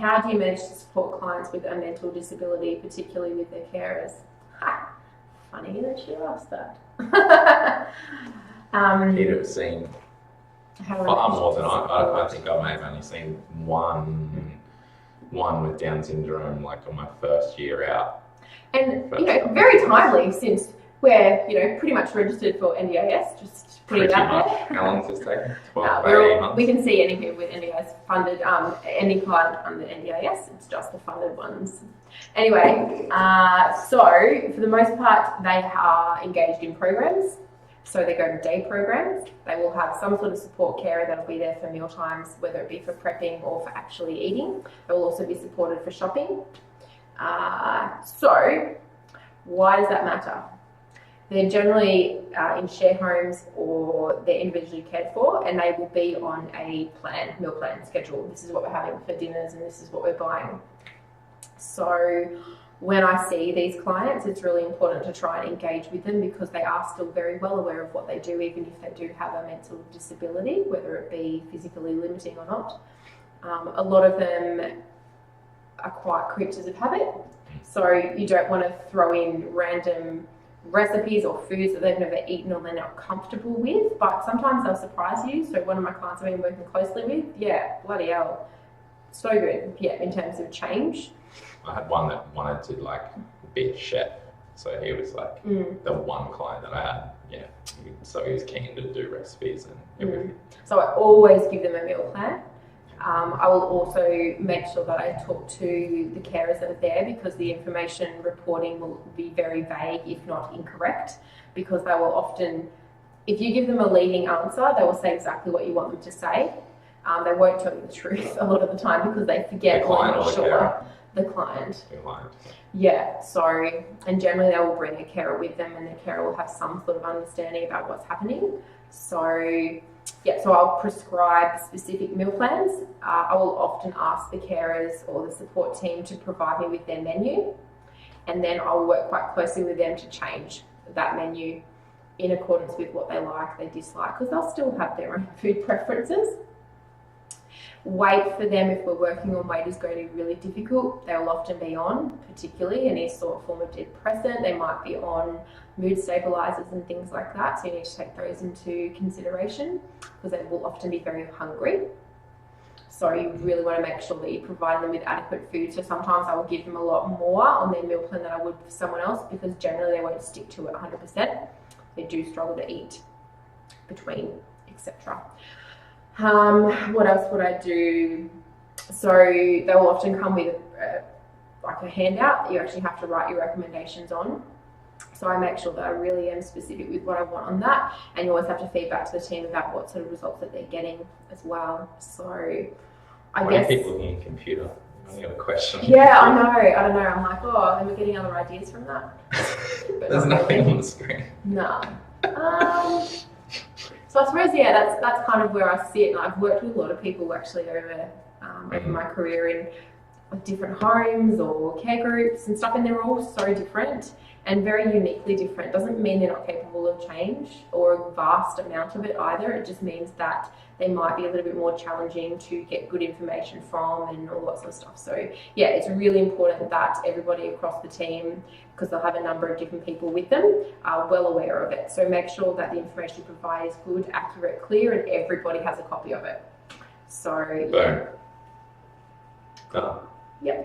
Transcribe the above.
how do you manage to support clients with a mental disability, particularly with their carers? Ha, funny that you asked that. Peter has seen more than I think I may have only seen one with Down syndrome, like on my first year out. And very timely, since we're pretty much registered for NDIS. Just putting it out there. How long has this taken? 12 to 18 months. We can see any people with NDIS funded, any client under NDIS. It's just the funded ones. Anyway, so for the most part, they are engaged in programs. So they go to day programs. They will have some sort of support carer that'll be there for meal times, whether it be for prepping or for actually eating. They will also be supported for shopping. So why does that matter? They're generally in share homes or they're individually cared for, and they will be on a meal plan schedule. This is what we're having for dinners and this is what we're buying. So when I see these clients, it's really important to try and engage with them because they are still very well aware of what they do, even if they do have a mental disability, whether it be physically limiting or not. A lot of them are quite creatures of habit. So you don't want to throw in random recipes or foods that they've never eaten or they're not comfortable with, but sometimes they'll surprise you. So one of my clients I've been working closely with, yeah, bloody hell, so good, yeah, in terms of change. I had one that wanted to be a chef, so he was the one client that I had. Yeah, so he was keen to do recipes and everything. So I always give them a meal plan. I will also make sure that I talk to the carers that are there because the information reporting will be very vague, if not incorrect, because they will often, if you give them a leading answer, they will say exactly what you want them to say. They won't tell you the truth a lot of the time because they forget or they're not sure. The client. Yeah, so, and generally they will bring a carer with them and the carer will have some sort of understanding about what's happening. So, yeah, so I'll prescribe specific meal plans. I will often ask the carers or the support team to provide me with their menu, and then I'll work quite closely with them to change that menu in accordance with what they like, they dislike, because they'll still have their own food preferences. Weight for them, if we're working on weight, is going to be really difficult. They will often be on, particularly any sort of form of depressant. They might be on mood stabilizers and things like that. So you need to take those into consideration because they will often be very hungry. So you really want to make sure that you provide them with adequate food. So sometimes I will give them a lot more on their meal plan than I would for someone else because generally they won't stick to it 100%. They do struggle to eat between, etc. What else would I do? So they will often come with a handout that you actually have to write your recommendations on. So I make sure that I really am specific with what I want on that, and you always have to feed back to the team about what sort of results that they're getting as well. So I guess people looking at computer. I got a question. Yeah, I know. I don't know. I'm like, am I getting other ideas from that? There's nothing on the screen. No. So I suppose, yeah, that's kind of where I sit. And I've worked with a lot of people actually over my career in different homes or care groups and stuff, and they're all so different and very uniquely different. Doesn't mean they're not capable of change or a vast amount of it either. It just means that they might be a little bit more challenging to get good information from and all that sort of stuff. So yeah, it's really important that everybody across the team, because they'll have a number of different people with them, are well aware of it. So make sure that the information you provide is good, accurate, clear, and everybody has a copy of it. So yeah.